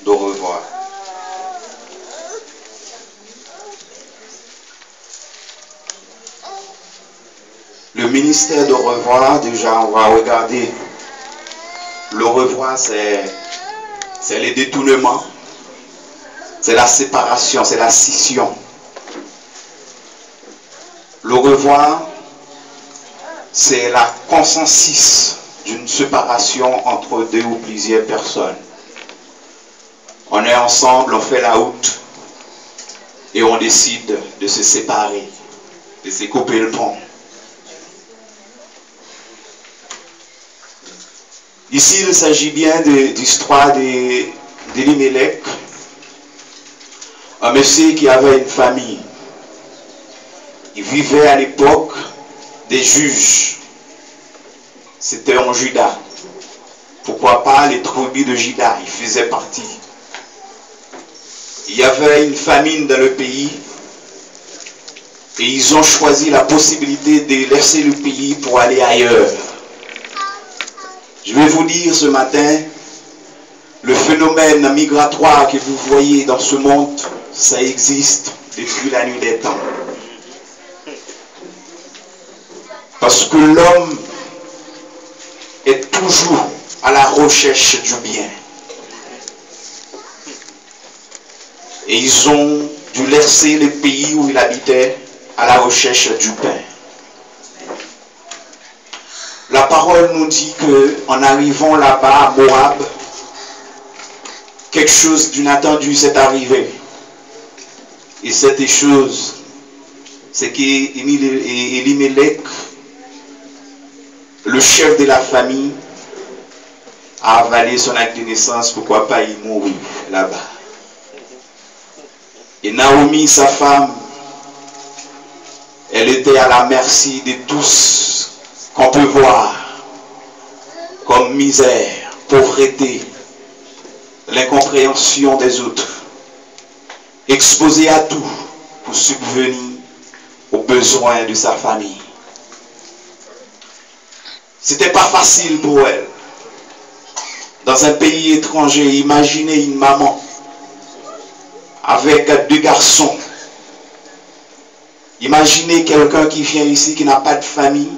de revoir. Le ministère de revoir, déjà on va regarder. Le revoir, c'est les détournements, c'est la séparation, c'est la scission. Le revoir, c'est la consensus d'une séparation entre deux ou plusieurs personnes. On est ensemble, on fait la route et on décide de se séparer, de se couper le pont. Ici, il s'agit bien de l'histoire d'Elimelech, un monsieur qui avait une famille. Il vivait à l'époque des juges. C'était en Juda. Pourquoi pas les tribus de Juda, il faisait partie. Il y avait une famine dans le pays et ils ont choisi la possibilité de laisser le pays pour aller ailleurs. Je vais vous dire ce matin, le phénomène migratoire que vous voyez dans ce monde, ça existe depuis la nuit des temps. Parce que l'homme est toujours à la recherche du bien. Et ils ont dû laisser le pays où ils habitaient à la recherche du pain. La parole nous dit qu'en arrivant là-bas à Moab, quelque chose d'inattendu s'est arrivé. Et cette chose, c'est qu'Elimelech, le chef de la famille, a avalé son acte de naissance, pourquoi pas il mourir là-bas. Et Naomi, sa femme, elle était à la merci de tous qu'on peut voir comme misère, pauvreté, l'incompréhension des autres, exposée à tout pour subvenir aux besoins de sa famille. C'était pas facile pour elle. Dans un pays étranger, imaginez une maman avec deux garçons. Imaginez quelqu'un qui vient ici qui n'a pas de famille.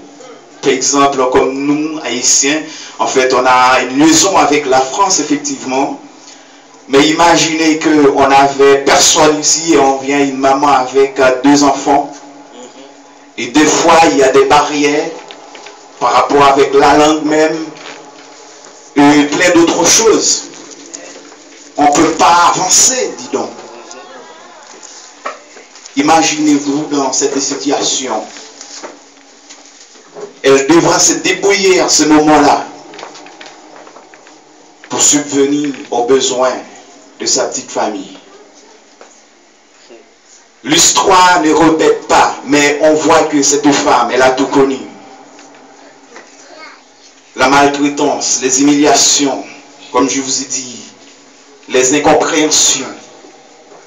Par exemple, comme nous, Haïtiens, en fait, on a une liaison avec la France, effectivement. Mais imaginez qu'on n'avait personne ici et on vient une maman avec deux enfants. Et des fois, il y a des barrières par rapport avec la langue même et plein d'autres choses. On ne peut pas avancer, dis donc. Imaginez-vous dans cette situation. Elle devra se débrouiller à ce moment-là pour subvenir aux besoins de sa petite famille. L'histoire ne répète pas, mais on voit que cette femme, elle a tout connu. La maltraitance, les humiliations, comme je vous ai dit, les incompréhensions,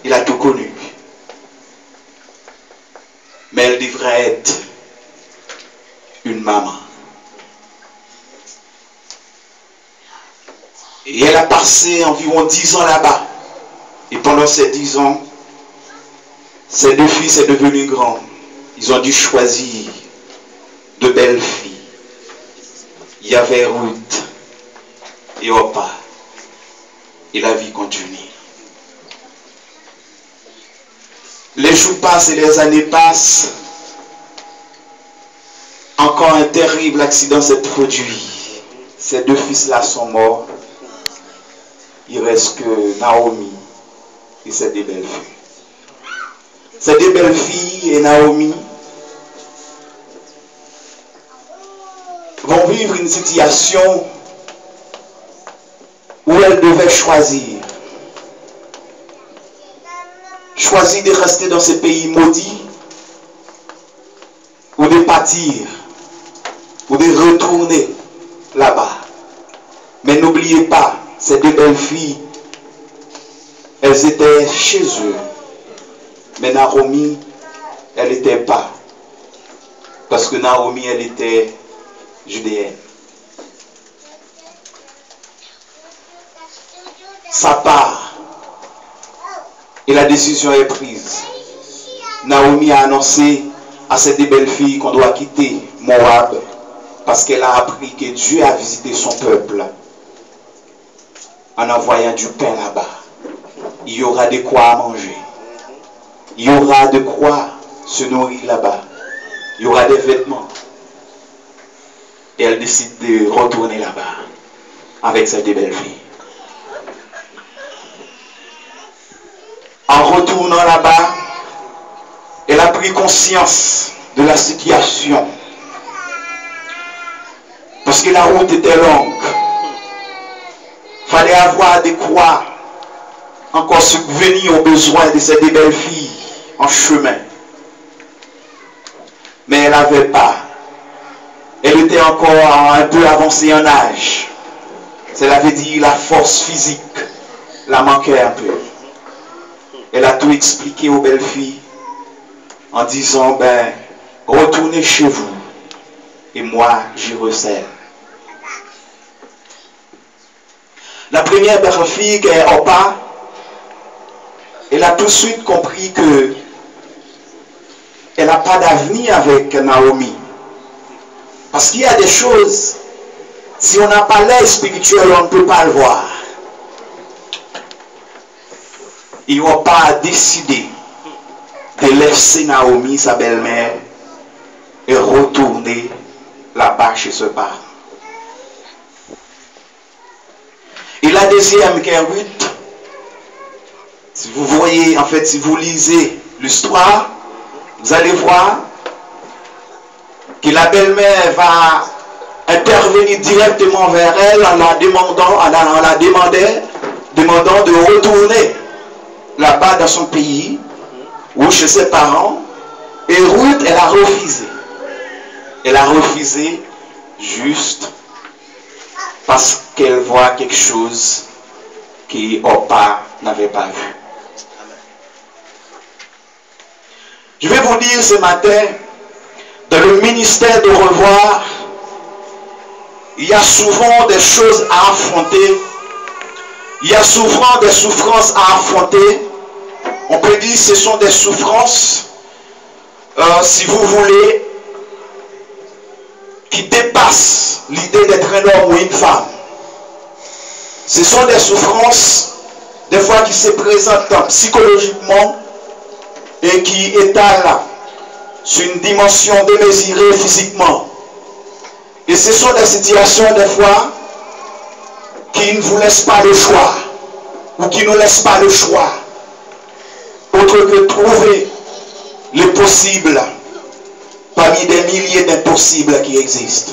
elle a tout connu. Mais elle devrait être une maman. Et elle a passé environ 10 ans là-bas. Et pendant ces 10 ans, ses deux fils sont devenus grands. Ils ont dû choisir de belles filles. Il y avait Ruth et Orpa. Et la vie continue. Les jours passent et les années passent. Encore un terrible accident s'est produit. Ces deux fils-là sont morts. Il reste que Naomi et ses deux belles filles. Ces deux belles filles et Naomi vont vivre une situation où elles devaient choisir. Choisir de rester dans ce pays maudit ou de partir ou de retourner là-bas. Mais n'oubliez pas, ces deux belles filles, elles étaient chez eux. Mais Naomi, elle n'était pas. Parce que Naomi, elle était judéenne. Sa part Et la décision est prise. Naomi a annoncé à cette belle fille qu'on doit quitter Moab parce qu'elle a appris que Dieu a visité son peuple en envoyant du pain là-bas. Il y aura de quoi manger. Il y aura de quoi se nourrir là-bas. Il y aura des vêtements. Et elle décide de retourner là-bas avec cette belle fille. En retournant là-bas, elle a pris conscience de la situation. Parce que la route était longue. Il fallait avoir de quoi encore subvenir aux besoins de cette belle fille en chemin. Mais elle n'avait pas. Elle était encore un peu avancée en âge. Cela veut dire la force physique la manquait un peu. Elle a tout expliqué aux belles filles en disant, ben, retournez chez vous et moi j'y recèle. La première belle fille qui est Orpa, elle a tout de suite compris que elle n'a pas d'avenir avec Naomi. Parce qu'il y a des choses, si on n'a pas l'œil spirituel, on ne peut pas le voir. Et Orpa a décidé de laisser Naomi, sa belle-mère, et retourner là-bas chez ce parent. Et la deuxième qui est Ruth, si vous voyez, en fait, si vous lisez l'histoire, vous allez voir que la belle-mère va intervenir directement vers elle en la demandant de retourner là-bas dans son pays ou chez ses parents. Et Ruth, elle a refusé. Elle a refusé juste parce qu'elle voit quelque chose qu'Orpa n'avait pas vu. Je vais vous dire ce matin, dans le ministère de Revoir, il y a souvent des choses à affronter. Il y a souvent des souffrances à affronter. On peut dire que ce sont des souffrances, si vous voulez, qui dépassent l'idée d'être un homme ou une femme. Ce sont des souffrances, des fois qui se présentent psychologiquement et qui étalent sur une dimension démesurée physiquement. Et ce sont des situations, des fois, qui ne vous laissent pas le choix, ou qui ne laissent pas le choix, autre que trouver le possible parmi des milliers d'impossibles qui existent.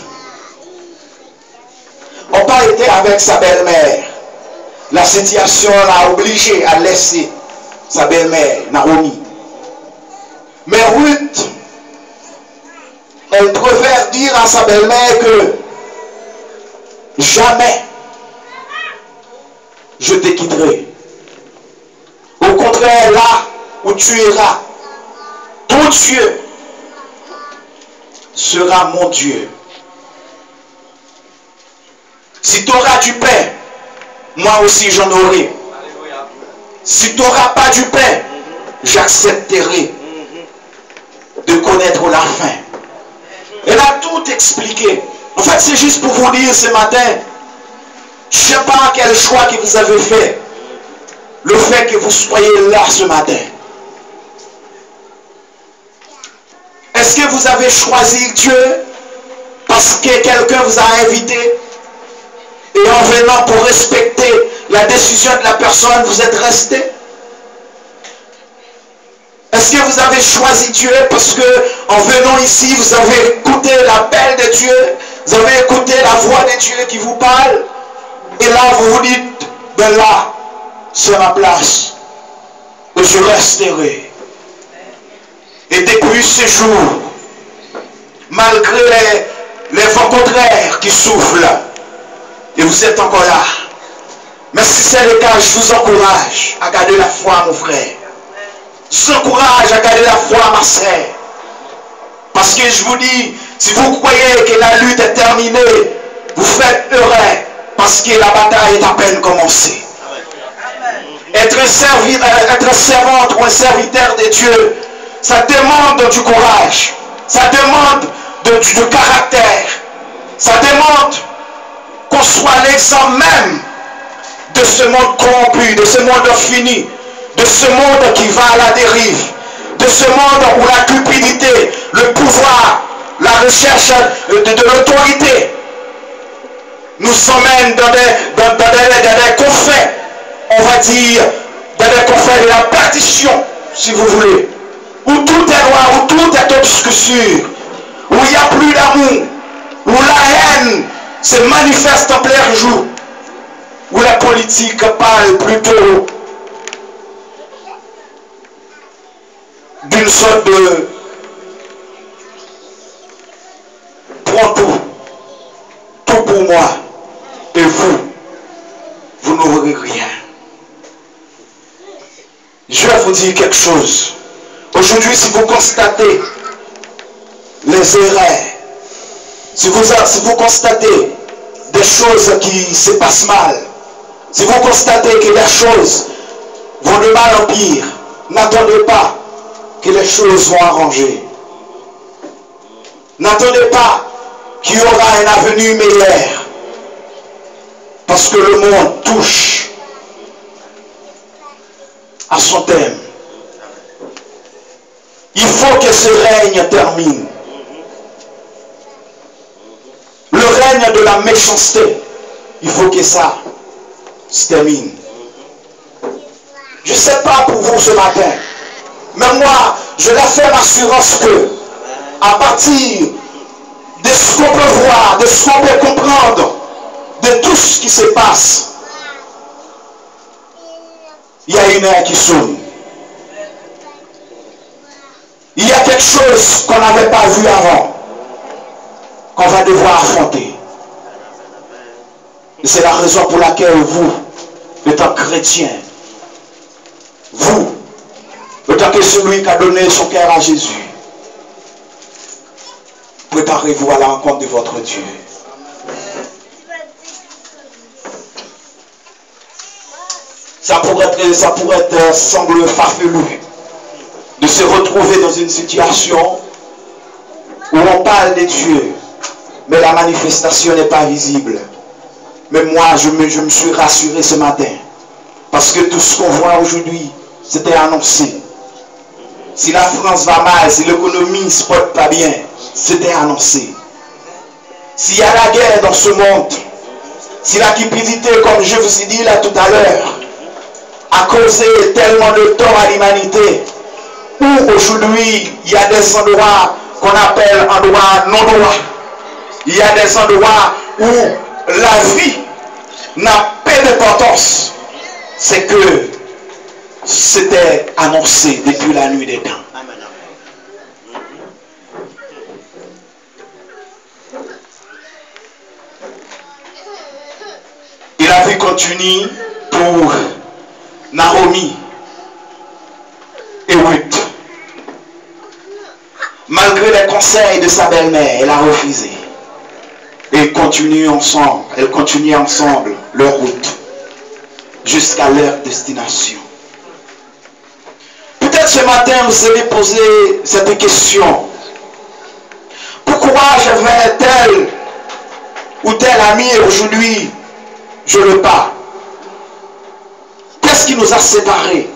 On pas été avec sa belle-mère. La situation l'a obligé à laisser sa belle-mère, Naomi. Mais Ruth, elle préfère dire à sa belle-mère que jamais je te quitterai. Au contraire, là où tu iras, ton Dieu sera mon Dieu. Si tu auras du pain, moi aussi j'en aurai. Si tu n'auras pas du pain, j'accepterai de connaître la faim. Elle a tout expliqué. En fait, c'est juste pour vous dire ce matin, je ne sais pas quel choix que vous avez fait. Le fait que vous soyez là ce matin. Est-ce que vous avez choisi Dieu parce que quelqu'un vous a invité et en venant pour respecter la décision de la personne, vous êtes resté? Est-ce que vous avez choisi Dieu parce que en venant ici, vous avez écouté l'appel de Dieu, vous avez écouté la voix de Dieu qui vous parle, et là vous vous dites, ben là, c'est ma place, où je resterai. Et depuis ce jour, malgré les vents contraires qui soufflent, et vous êtes encore là. Mais si c'est le cas, je vous encourage à garder la foi, mon frère. Je vous encourage à garder la foi, ma sœur. Parce que je vous dis, si vous croyez que la lutte est terminée, vous faites heureux, parce que la bataille est à peine commencée. Être être servante ou un serviteur de Dieu, ça demande du courage, ça demande du caractère, ça demande qu'on soit l'exemple même de ce monde corrompu, de ce monde fini, de ce monde qui va à la dérive, de ce monde où la cupidité, le pouvoir, la recherche de l'autorité nous emmène dans des confins, on va dire, dans des confins de la perdition, si vous voulez, où tout est noir, où tout est obscur, où il n'y a plus d'amour, où la haine se manifeste en plein jour, où la politique parle plutôt d'une sorte de prends tout pour moi, et vous n'aurez rien. Je vais vous dire quelque chose. Aujourd'hui, si vous constatez les erreurs, si vous constatez des choses qui se passent mal, si vous constatez que les choses vont de mal en pire, n'attendez pas que les choses vont arranger. N'attendez pas qu'il y aura un avenir meilleur. Parce que le monde touche à son thème. Il faut que ce règne termine. Le règne de la méchanceté, il faut que ça se termine. Je ne sais pas pour vous ce matin, mais moi, je la fais l'assurance que, à partir de ce qu'on peut voir, de ce qu'on peut comprendre, de tout ce qui se passe, il y a une heure qui sonne. Il y a quelque chose qu'on n'avait pas vu avant, qu'on va devoir affronter. Et c'est la raison pour laquelle vous, étant chrétien, vous, étant que celui qui a donné son cœur à Jésus, préparez-vous à la rencontre de votre Dieu. Ça pourrait être semble farfelu de se retrouver dans une situation où on parle de Dieu, mais la manifestation n'est pas visible. Mais moi, je me suis rassuré ce matin, parce que tout ce qu'on voit aujourd'hui, c'était annoncé. Si la France va mal, si l'économie ne se porte pas bien, c'était annoncé. S'il y a la guerre dans ce monde, si la cupidité, comme je vous ai dit là tout à l'heure, a causé tellement de tort à l'humanité, où aujourd'hui il y a des endroits qu'on appelle endroits non-droits, il y a des endroits où la vie n'a pas d'importance, c'est que c'était annoncé depuis la nuit des temps. Et la vie continue pour Naomi et Ruth. Malgré les conseils de sa belle-mère, elle a refusé. Et elles continuent ensemble leur route jusqu'à leur destination. Peut-être ce matin vous allez poser cette question. Pourquoi j'avais tel ou tel ami et aujourd'hui je le pars? Qu'est-ce qui nous a séparés?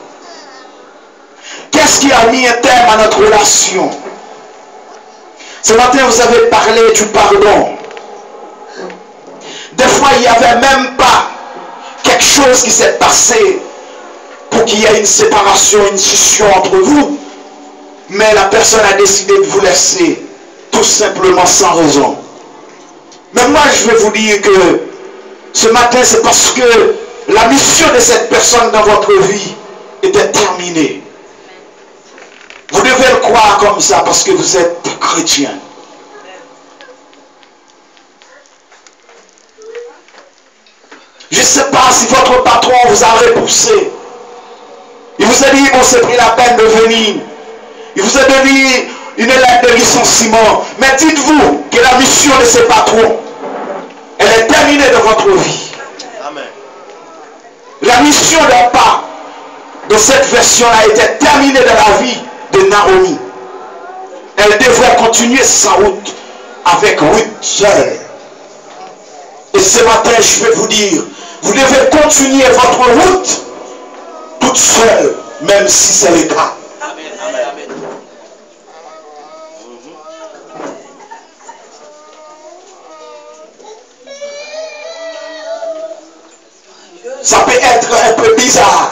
Qu'est-ce qui a mis un terme à notre relation? Ce matin, vous avez parlé du pardon. Des fois, il n'y avait même pas quelque chose qui s'est passé pour qu'il y ait une séparation, une scission entre vous. Mais la personne a décidé de vous laisser tout simplement sans raison. Mais moi, je vais vous dire que ce matin, c'est parce que la mission de cette personne dans votre vie était terminée. Vous devez le croire comme ça parce que vous êtes chrétien. Je ne sais pas si votre patron vous a repoussé. Il vous a dit, on s'est pris la peine de venir. Il vous a donné une lettre de licenciement. Mais dites-vous que la mission de ce patron, elle est terminée dans votre vie. Amen. La mission n'a pas de cette version a été terminée dans la vie de Naomi. Elle devrait continuer sa route avec Ruth seule. Et ce matin, je vais vous dire, vous devez continuer votre route toute seule, même si c'est le cas. Amen, amen, amen. Ça peut être un peu bizarre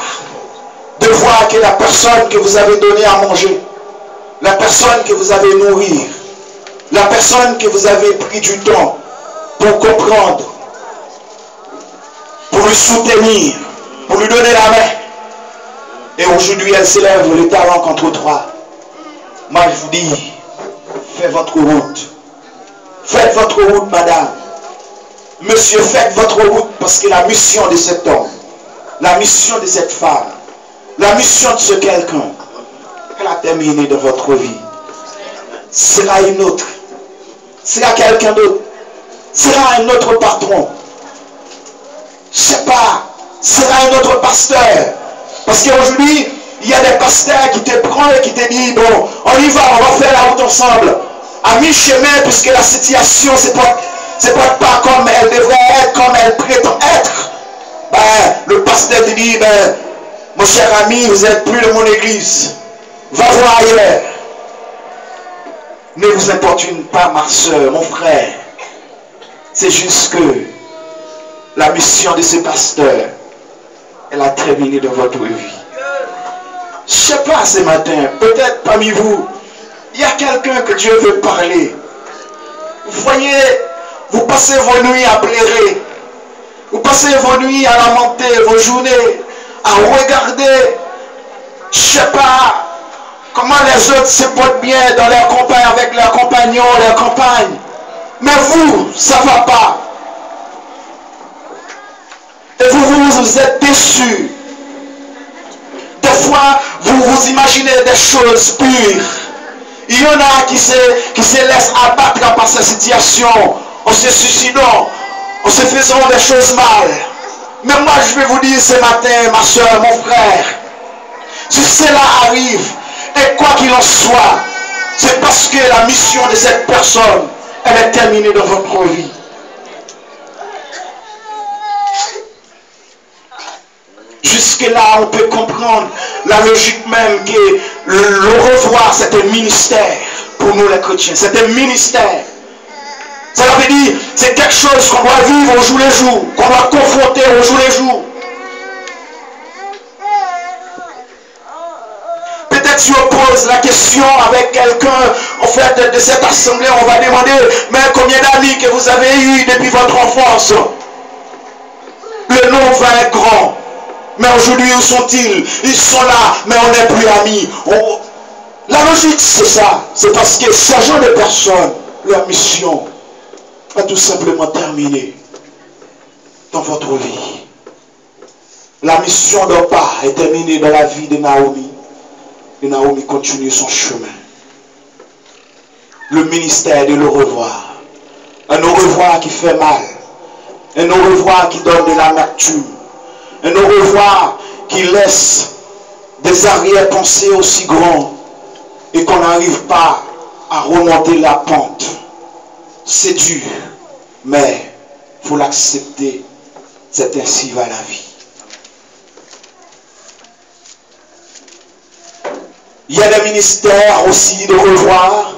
de voir que la personne que vous avez donné à manger, la personne que vous avez nourri, la personne que vous avez pris du temps pour comprendre, pour lui soutenir, pour lui donner la main, et aujourd'hui elle s'élève le talent contre toi. Moi je vous dis, faites votre route. Faites votre route, madame. Monsieur, faites votre route, parce que la mission de cet homme, la mission de cette femme, la mission de ce quelqu'un, elle a terminé dans votre vie. Sera une autre. Sera quelqu'un d'autre. Sera un autre patron. Je ne sais pas. Sera un autre pasteur. Parce qu'aujourd'hui, il y a des pasteurs qui te prennent et qui te disent, bon, on y va, on va faire la route ensemble. À mi-chemin, puisque la situation se porte pas comme elle devrait être, comme elle prétend être. Ben, le pasteur te dit, ben, mon cher ami, vous n'êtes plus de mon église. Va voir ailleurs. Ne vous importune pas, ma soeur, mon frère. C'est juste que la mission de ce pasteur, elle a terminé dans votre vie. Je ne sais pas ce matin, peut-être parmi vous, il y a quelqu'un que Dieu veut parler. Vous voyez, vous passez vos nuits à pleurer. Vous passez vos nuits à lamenter, vos journées à regarder, je ne sais pas, comment les autres se portent bien dans leur campagne, avec leurs compagnons, leurs compagnes. Mais vous, ça ne va pas. Et vous êtes déçus. Des fois, vous vous imaginez des choses pures. Il y en a qui se laissent abattre par cette situation, en se suicidant, en se faisant des choses mal. Mais moi, je vais vous dire ce matin, ma soeur, mon frère, si cela arrive, et quoi qu'il en soit, c'est parce que la mission de cette personne, elle est terminée dans votre vie. Jusque-là, on peut comprendre la logique même que le revoir, c'est un ministère pour nous les chrétiens. C'est un ministère. Ça veut dire, c'est quelque chose qu'on doit vivre au jour le jour, qu'on doit confronter au jour le jour. Peut-être si on pose la question avec quelqu'un, en fait, de cette assemblée, on va demander, mais combien d'amis que vous avez eu depuis votre enfance? Le nom va être grand. Mais aujourd'hui, où sont-ils? Ils sont là, mais on n'est plus amis. La logique, c'est ça. C'est parce que ce genre de personnes, leur mission a tout simplement terminé dans votre vie. La mission d'Orpa est terminée dans la vie de Naomi. Et Naomi continue son chemin. Le ministère de l'au revoir. Un au revoir qui fait mal. Un au revoir qui donne de l'amertume. Un au revoir qui laisse des arrière-pensées aussi grands et qu'on n'arrive pas à remonter la pente. C'est dur, mais il faut l'accepter. C'est ainsi va la vie. Il y a des ministères aussi de revoir.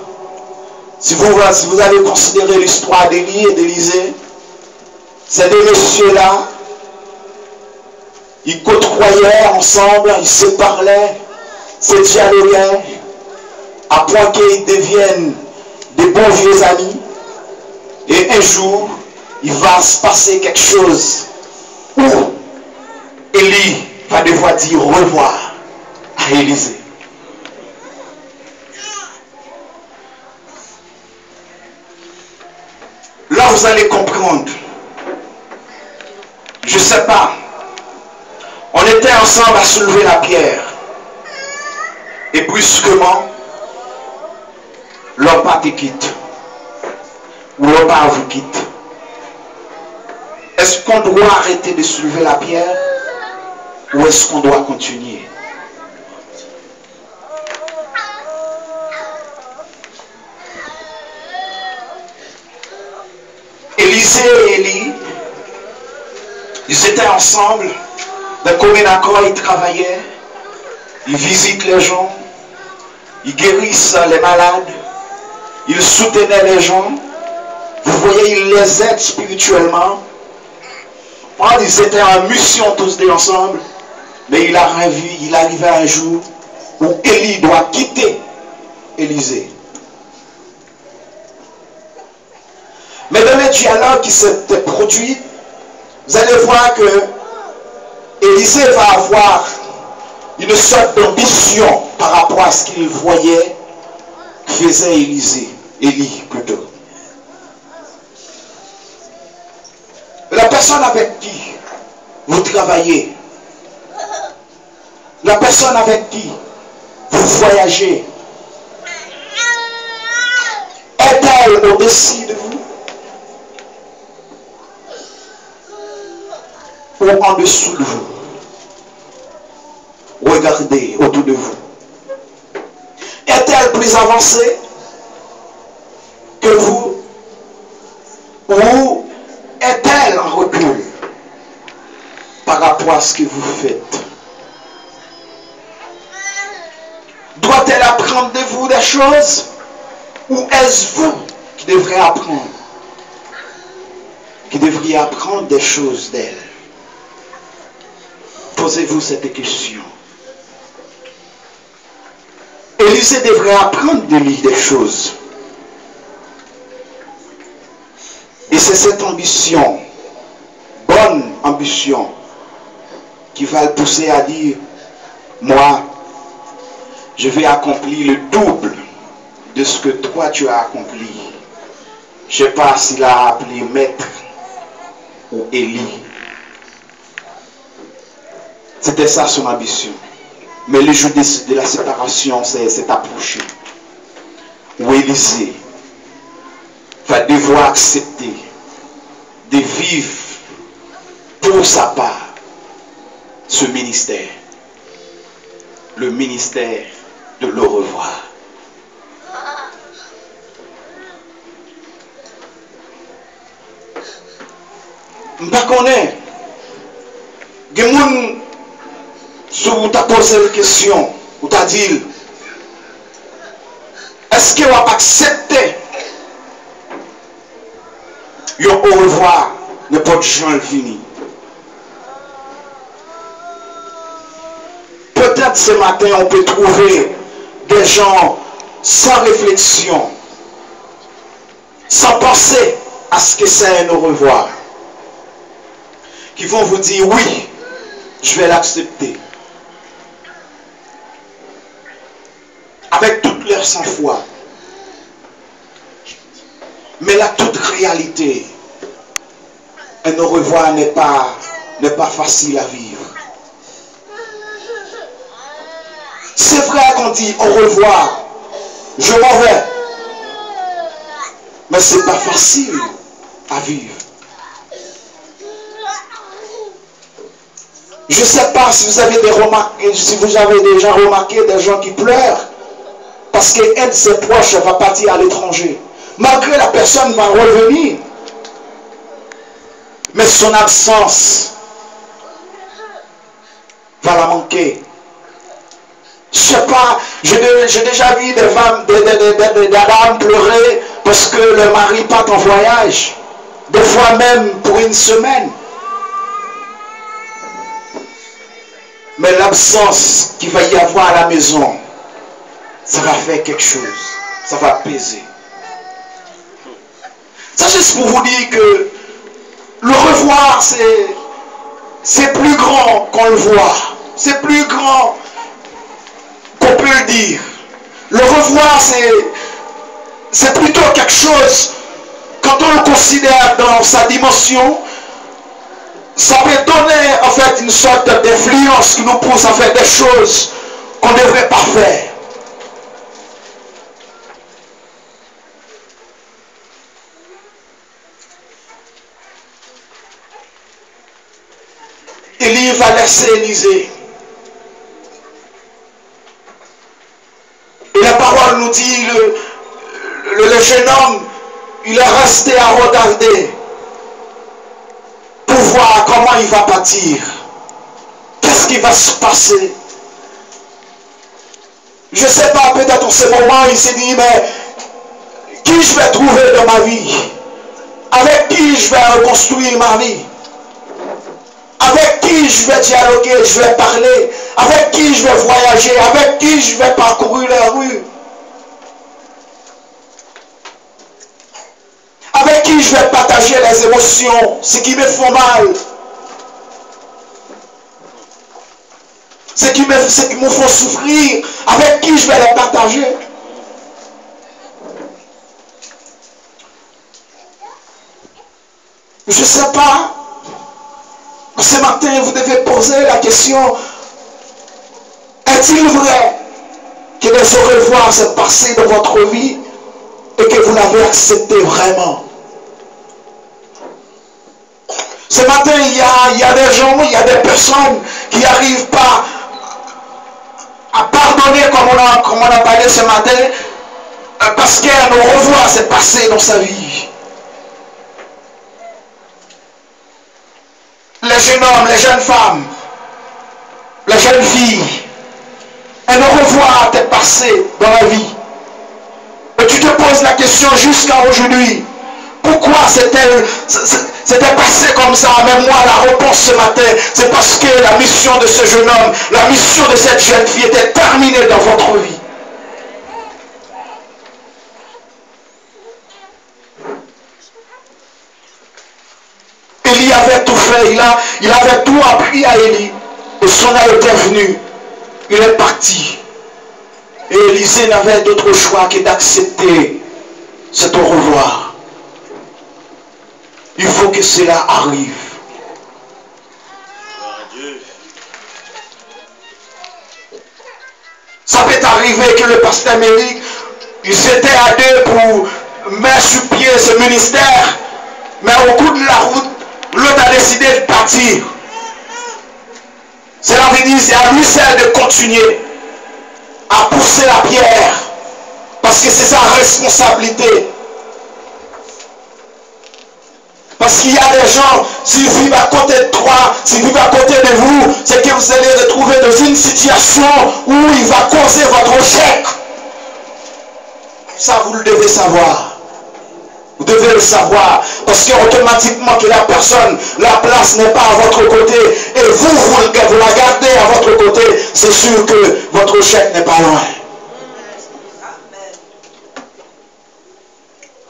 Si vous avez considéré l'histoire d'Élie et d'Élisée, ces deux messieurs-là, ils côtoyaient ensemble, ils se parlaient, se dialoguaient, à point qu'ils deviennent des bons vieux amis. Et un jour, il va se passer quelque chose où Élie va devoir dire au revoir à Élisée. Là, vous allez comprendre. Je ne sais pas. On était ensemble à soulever la pierre. Et brusquement, l'Orpa te quitte. Ou l'Orpa vous quitte. Est-ce qu'on doit arrêter de soulever la pierre? Ou est-ce qu'on doit continuer? Élisée et Élie, ils étaient ensemble, d'un commun accord, ils travaillaient, ils visitent les gens, ils guérissent les malades, ils soutenaient les gens. Vous voyez, ils les aident spirituellement. Ils étaient en mission tous deux ensemble, mais il arrivait un jour où Élie doit quitter Élisée. Mais dans le dialogue qui s'était produit, vous allez voir que Élisée va avoir une sorte d'ambition par rapport à ce qu'il voyait que faisait Élie plutôt. La personne avec qui vous travaillez, la personne avec qui vous voyagez, est-elle au-dessus de vous ou en dessous de vous? Regardez autour de vous. Est-elle plus avancée que vous ou est-elle en recul par rapport à ce que vous faites? Doit-elle apprendre de vous des choses ou est-ce vous qui devrez apprendre, qui devriez apprendre des choses d'elle? Posez-vous cette question. Élisée devrait apprendre de lui des choses. Et c'est cette ambition, bonne ambition, qui va le pousser à dire, moi, je vais accomplir le double de ce que toi tu as accompli. Je ne sais pas s'il a appelé maître ou Élie. C'était ça son ambition. Mais le jour de la séparation s'est approché. Où Élisée va devoir accepter de vivre pour sa part ce ministère. Le ministère de le revoir. Je ne connais pas. Si vous t'avez posé la question, vous t'avez dit, est-ce que vous avez accepté au revoir n'importe gens fini? Peut-être ce matin on peut trouver des gens sans réflexion, sans penser à ce que c'est un au revoir, qui vont vous dire oui, je vais l'accepter. Avec toute leur sang-froid. Mais la toute réalité, un au revoir n'est pas facile à vivre. C'est vrai qu'on dit au revoir, je m'en vais. Mais ce n'est pas facile à vivre. Je ne sais pas si vous avez déjà remarqué des gens qui pleurent parce qu'un de ses proches va partir à l'étranger. Malgré la personne va revenir, mais son absence va la manquer. Je ne sais pas, j'ai déjà vu des femmes, des dames pleurer parce que le mari part en voyage, des fois même pour une semaine. Mais l'absence qu'il va y avoir à la maison, ça va faire quelque chose. Ça va peser. C'est juste pour vous dire que le revoir, c'est plus grand qu'on le voit. C'est plus grand qu'on peut le dire. Le revoir, c'est plutôt quelque chose, quand on le considère dans sa dimension, ça peut donner en fait une sorte d'influence qui nous pousse à faire des choses qu'on ne devrait pas faire. Élie va laisser Élisée. Et la parole nous dit, le jeune homme, il est resté à regarder. revoir comment il va partir. Qu'est-ce qui va se passer? Je ne sais pas, peut-être en ce moment, il s'est dit, mais qui je vais trouver dans ma vie? Avec qui je vais reconstruire ma vie? Avec qui je vais dialoguer, je vais parler? Avec qui je vais voyager? Avec qui je vais parcourir les rues? Avec qui je vais partager les émotions, ce qui me font mal, ce qui me font souffrir, avec qui je vais les partager? Je ne sais pas. Ce matin, vous devez poser la question, est-il vrai que les au revoir s'est passé dans votre vie et que vous l'avez accepté vraiment? Ce matin, il y a des gens, il y a des personnes qui n'arrivent pas à pardonner comme on a parlé ce matin parce qu'un au revoir s'est passé dans sa vie. Les jeunes hommes, les jeunes femmes, les jeunes filles, un au revoir t'est passé dans la vie. Et tu te poses la question jusqu'à aujourd'hui. Pourquoi c'était passé comme ça? Même moi, la réponse ce matin, c'est parce que la mission de ce jeune homme, la mission de cette jeune fille était terminée dans votre vie. Élie avait tout fait, il avait tout appris à Élie. Et son heure était venue. Il est parti. Et Élisée n'avait d'autre choix que d'accepter cet au revoir. Il faut que cela arrive. Ça peut arriver que le pasteur Méric, ils étaient à deux pour mettre sur pied ce ministère, mais au bout de la route, l'autre a décidé de partir. Cela veut dire c'est à lui seul de continuer à pousser la pierre, parce que c'est sa responsabilité. Parce qu'il y a des gens, s'ils vivent à côté de toi, s'ils vivent à côté de vous, c'est que vous allez retrouver dans une situation où il va causer votre échec. Ça, vous le devez savoir. Vous devez le savoir. Parce qu'automatiquement que la personne, la place n'est pas à votre côté, et vous la gardez à votre côté, c'est sûr que votre échec n'est pas loin.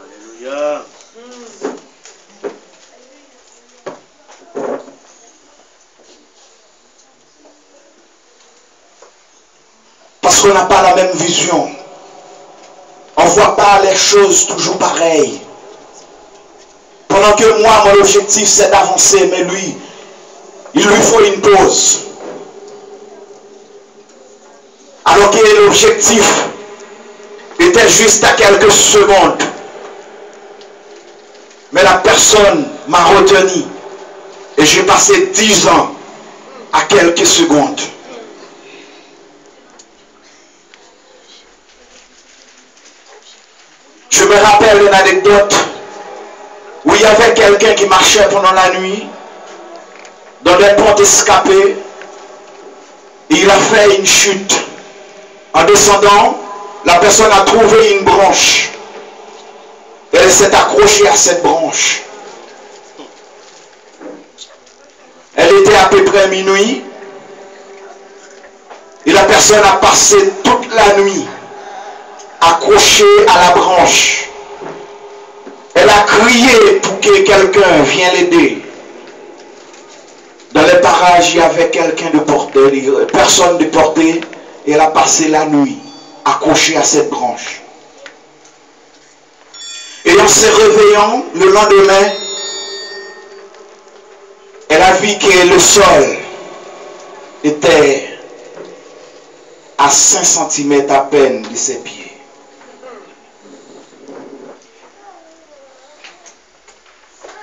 Alléluia. Parce qu'on n'a pas la même vision. On ne voit pas les choses toujours pareilles. Pendant que moi, mon objectif, c'est d'avancer, mais lui, il lui faut une pause. Alors que l'objectif était juste à quelques secondes. Mais la personne m'a retenu. Et j'ai passé 10 ans à quelques secondes. Je me rappelle une anecdote où il y avait quelqu'un qui marchait pendant la nuit dans des portes escapées et il a fait une chute. En descendant, la personne a trouvé une branche et elle s'est accrochée à cette branche. Elle était à peu près minuit et la personne a passé toute la nuit accrochée à la branche. Elle a crié pour que quelqu'un vienne l'aider. Dans les parages, il y avait quelqu'un de porté, personne de portée, et elle a passé la nuit accrochée à cette branche. Et en se réveillant le lendemain, elle a vu que le sol était à 5 cm à peine de ses pieds.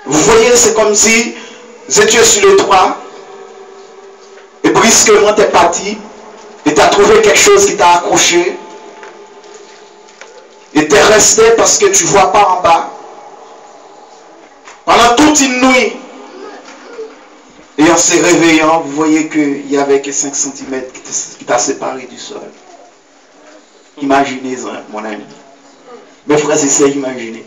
Vous voyez, c'est comme si vous étiez sur le toit et brusquement tu es parti et tu as trouvé quelque chose qui t'a accroché et tu es resté parce que tu ne vois pas en bas. Pendant toute une nuit, Et en se réveillant, vous voyez qu'il y avait que 5 cm qui t'a séparé du sol. Imaginez-en, mon ami. Mes frères et sœurs, imaginez.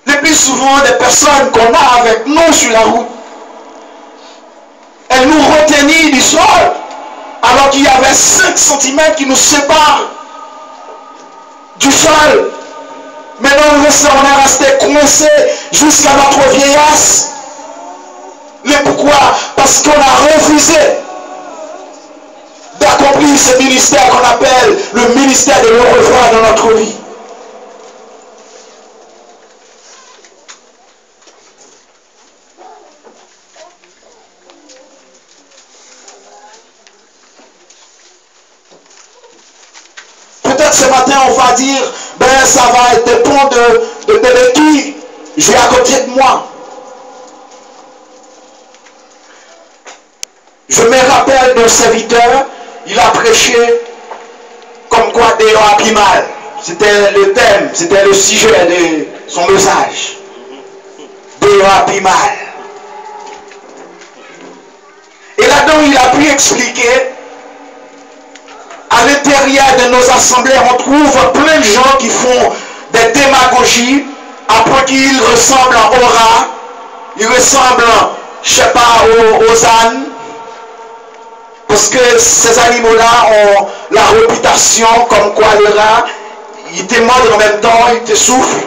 Le plus souvent, des personnes qu'on a avec nous sur la route, elles nous retenaient du sol, alors qu'il y avait 5 cm qui nous séparent du sol. Maintenant, on est resté coincé jusqu'à notre vieillesse. Mais pourquoi? Parce qu'on a refusé d'accomplir ce ministère qu'on appelle le ministère de le revoir dans notre vie. Peut-être ce matin on va dire, ben ça va dépendre de qui j'ai à côté de moi. Je me rappelle d'un serviteur, il a prêché comme quoi Déo a pris mal. C'était le thème, c'était le sujet de son message. Déo a pris mal. Et là-dedans, il a pu expliquer, à l'intérieur de nos assemblées, on trouve plein de gens qui font des démagogies, après qu'ils ressemblent à Aura, ils ressemblent, je ne sais pas, aux ânes. Parce que ces animaux-là ont la réputation comme quoi le rat, il te mord en même temps, il te souffle.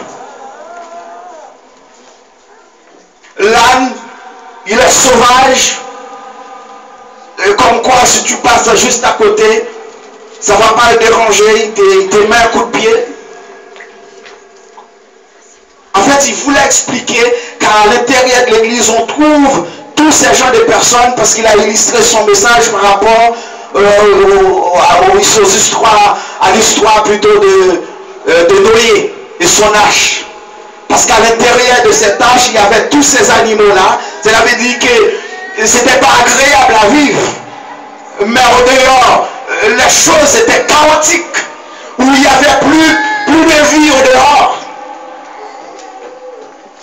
L'âne, il est sauvage. Et comme quoi, si tu passes juste à côté, ça ne va pas le déranger, il te met un coup de pied. En fait, il voulait expliquer qu'à l'intérieur de l'église, on trouve tous ces genres de personnes, parce qu'il a illustré son message par rapport à l'histoire plutôt de Noé et son arche. Parce qu'à l'intérieur de cette arche, il y avait tous ces animaux-là. Cela veut dire que ce n'était pas agréable à vivre. Mais au dehors, les choses étaient chaotiques, où il n'y avait plus de vie au dehors.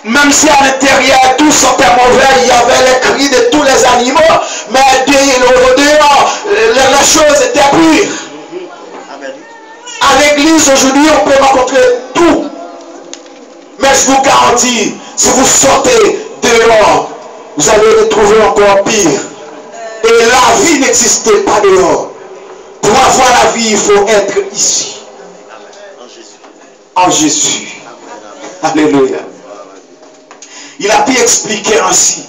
Même si à l'intérieur tout sentait mauvais, il y avait les cris de tous les animaux, mais au dehors, les choses étaient pures. À l'église aujourd'hui, on peut rencontrer tout. Mais je vous garantis, si vous sortez dehors, vous allez retrouver encore pire. Et la vie n'existait pas dehors. Pour avoir la vie, il faut être ici. En Jésus. Alléluia. Il a pu expliquer ainsi.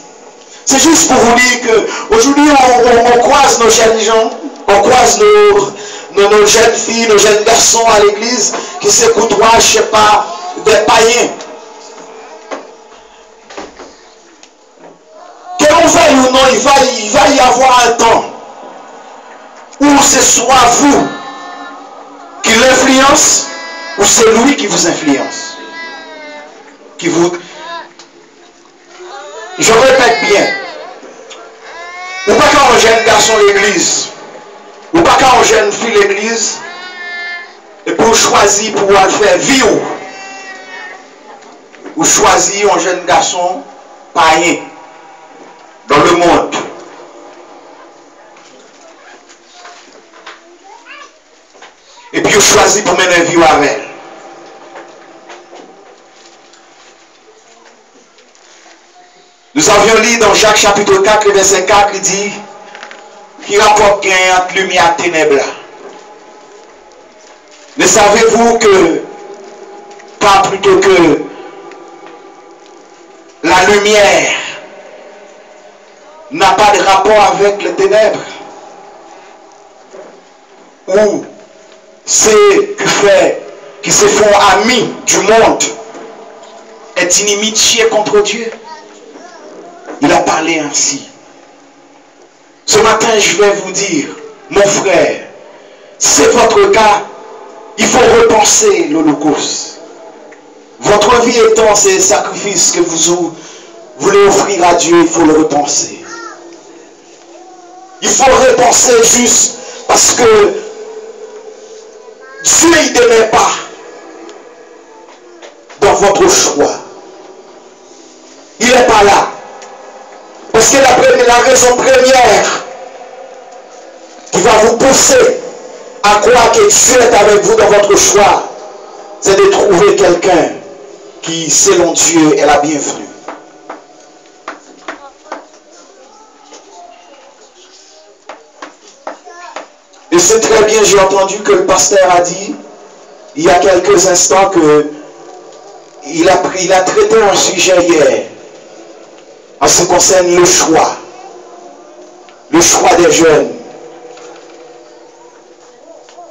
C'est juste pour vous dire qu'aujourd'hui, on croise nos jeunes gens, on croise nos jeunes filles, nos jeunes garçons à l'église qui se côtoient, je ne sais pas, des païens. Que l'on veuille ou non, il va y avoir un temps où ce soit vous qui l'influence ou c'est lui qui vous influence. Je répète bien. Ou pas quand on jeune garçon l'église, ou pas quand on jeune fille l'église, et pour choisir pour faire vivre, ou choisir un jeune garçon païen dans le monde. Et puis on choisit pour mener vie avec elle. Nous avions lu dans Jacques chapitre 4, le verset 4, il dit qu'il rapporte gain entre lumière et ténèbres. Ne savez-vous que, pas plutôt que la lumière n'a pas de rapport avec les ténèbres? Ou ceux qui se font amis du monde est inimitié contre Dieu? Il a parlé ainsi. Ce matin, je vais vous dire, mon frère, si c'est votre cas, il faut repenser l'Holocauste. Votre vie étant ces sacrifices que vous voulez offrir à Dieu, il faut le repenser. Il faut repenser juste parce que Dieu ne demeure pas dans votre choix. Il n'est pas là. la raison première qui va vous pousser à croire que Dieu est avec vous dans votre choix, c'est de trouver quelqu'un qui, selon Dieu, est la bienvenue. Et c'est très bien, j'ai entendu que le pasteur a dit, il y a quelques instants, que il a traité un sujet hier, en ce qui concerne le choix des jeunes,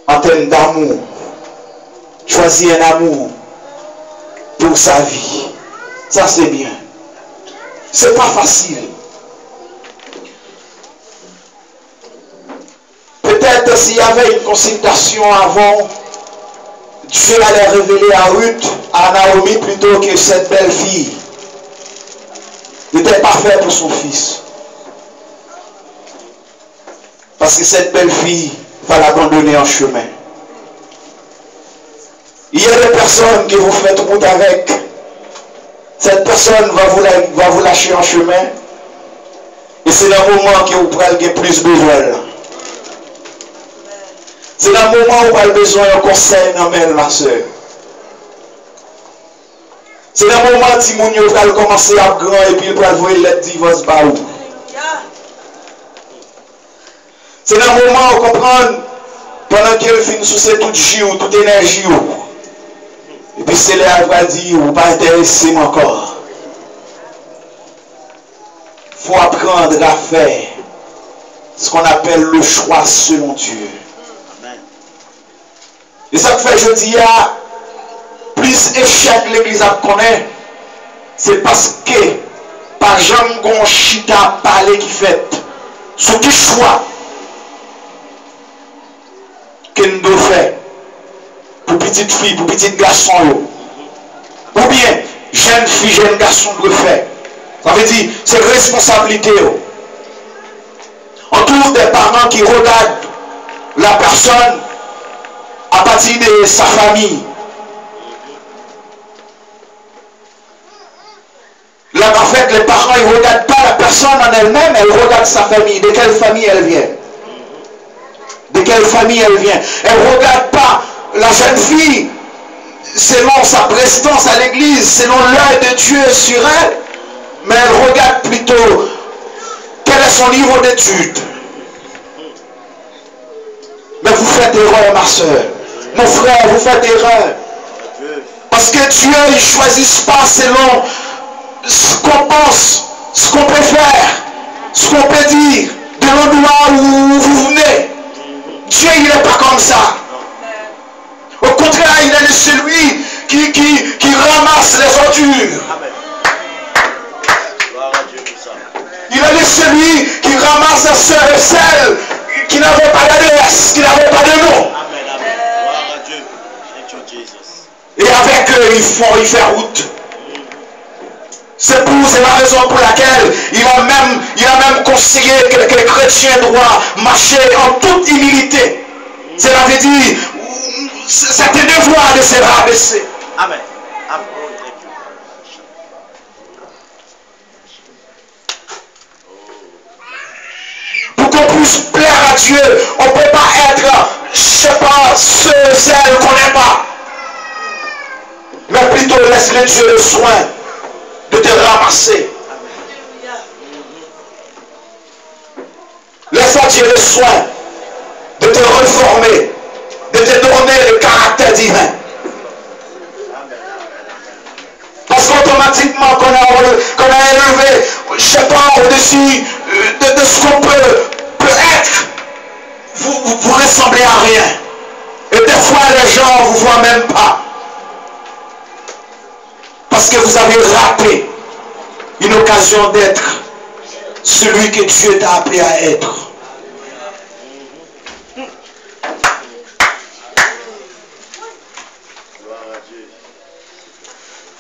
en termes d'amour, choisir un amour pour sa vie. Ça c'est bien. C'est pas facile. Peut-être s'il y avait une consultation avant, Dieu allait révéler à Ruth, à Naomi, plutôt que cette belle fille n'était pas faite pour son fils. Parce que cette belle fille va l'abandonner en chemin. Il y a des personnes que vous faites route avec. Cette personne va vous lâcher en chemin. Et c'est dans le moment que vous prenez plus besoin. C'est dans le moment où vous avez besoin d'un conseil, ma soeur. C'est dans le moment où Timounio va commencer à grand et puis il va voir le divorce baou. C'est dans le moment où vous comprenez, pendant qu'il finit sous cette toute jour, toute énergie. Et puis c'est là qu'il va dire, vous pas intéressé encore. Il faut apprendre à faire ce qu'on appelle le choix selon Dieu. Et ça fait, je dis, il y a plus échec l'église à connaître, c'est parce que par Jean Gonchita parler qui fait, ce qui choix que nous devons faire pour petites filles, pour petits garçons, ou bien jeunes filles, jeunes garçons doivent faire. Ça veut dire, c'est responsabilité. On trouve des parents qui regardent la personne à partir de sa famille. Là, en fait, les parents, ils ne regardent pas la personne en elle-même, ils regardent sa famille. De quelle famille elle vient? De quelle famille elle vient? Elle ne regarde pas la jeune fille selon sa prestance à l'église, selon l'œil de Dieu sur elle, mais elle regarde plutôt quel est son niveau d'études. Mais vous faites erreur, ma soeur. Mon frère, vous faites erreur. Parce que Dieu, il ne choisit pas selon ce qu'on pense, ce qu'on peut faire, ce qu'on peut dire, de l'endroit où vous venez. Dieu, il n'est pas comme ça. Au contraire, il est celui qui ramasse les ordures. Il est celui qui ramasse les sœurs et celles qui n'avaient pas d'adresse, qui n'avaient pas de nom. Et avec eux, il fait route. C'est la raison pour laquelle il a même conseillé que les chrétiens doivent marcher en toute humilité. Cela veut dire, c'est un devoir de se rabaisser. Amen. Pour qu'on puisse plaire à Dieu, on ne peut pas être, je ne sais pas, celle qu'on n'aime pas. Mais plutôt laisse-le Dieu le soin de te ramasser. Laisse Dieu le soin de te reformer, de te donner le caractère divin. Parce qu'automatiquement, qu'on a élevé, je ne sais pas, au-dessus de ce qu'on peut être, vous ressemblez à rien. Et des fois, les gens ne vous voient même pas. Parce que vous avez raté une occasion d'être celui que Dieu t'a appelé à être.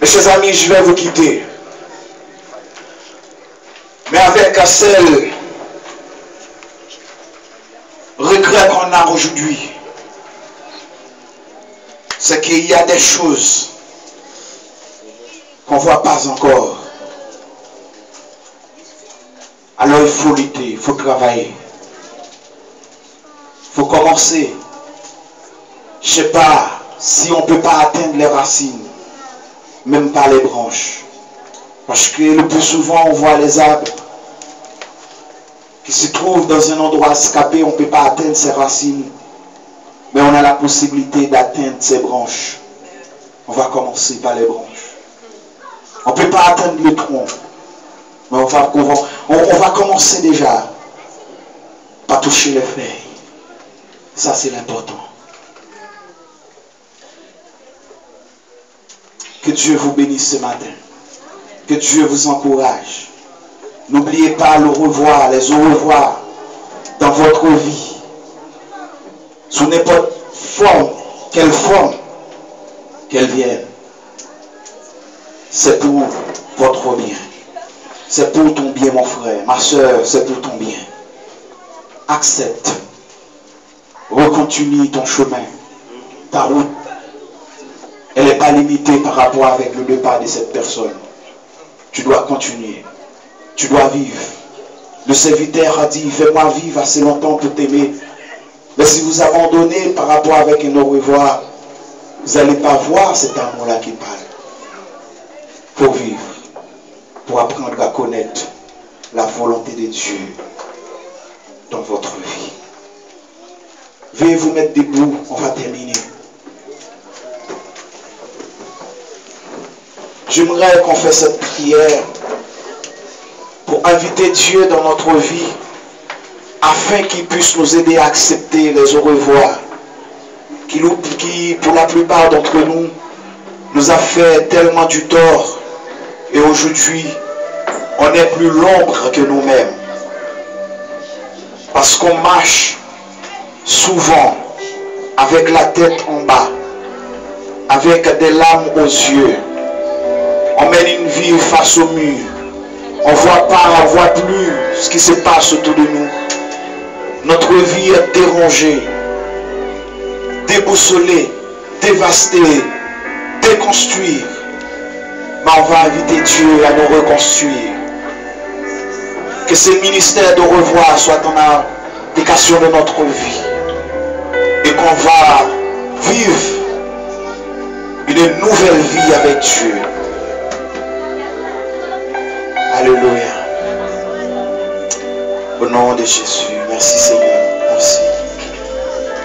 Mes chers amis, je vais vous quitter. Mais avec un seul regret qu'on a aujourd'hui, c'est qu'il y a des choses qu'on ne voit pas encore. Alors il faut lutter, il faut travailler. Il faut commencer. Je ne sais pas si on ne peut pas atteindre les racines, même pas les branches. Parce que le plus souvent, on voit les arbres qui se trouvent dans un endroit escapé, on ne peut pas atteindre ses racines. Mais on a la possibilité d'atteindre ses branches. On va commencer par les branches. On ne peut pas atteindre le tronc. Mais on va commencer déjà par toucher les feuilles. Ça, c'est l'important. Que Dieu vous bénisse ce matin. Que Dieu vous encourage. N'oubliez pas le revoir, les au revoir dans votre vie. Sous n'importe forme qu'elle vienne. C'est pour votre bien. C'est pour ton bien, mon frère. Ma soeur, c'est pour ton bien. Accepte. Recontinue ton chemin. Ta route. Elle n'est pas limitée par rapport avec le départ de cette personne. Tu dois continuer. Tu dois vivre. Le serviteur a dit, fais-moi vivre assez longtemps pour t'aimer. Mais si vous abandonnez par rapport avec un au revoir, vous n'allez pas voir cet amour-là qui parle. Pour vivre. Pour apprendre à connaître la volonté de Dieu dans votre vie. Veuillez vous mettre debout, on va terminer. J'aimerais qu'on fasse cette prière pour inviter Dieu dans notre vie afin qu'il puisse nous aider à accepter les au revoir qui pour la plupart d'entre nous, nous a fait tellement du tort et aujourd'hui, on n'est plus l'ombre que nous-mêmes. Parce qu'on marche souvent avec la tête en bas, avec des larmes aux yeux. On mène une vie face au mur. On ne voit plus ce qui se passe autour de nous. Notre vie est dérangée, déboussolée, dévastée, déconstruire. Mais on va inviter Dieu à nous reconstruire. Que ce ministère de revoir soit en application de notre vie. Et qu'on va vivre une nouvelle vie avec Dieu. Alléluia. Au nom de Jésus. Merci Seigneur.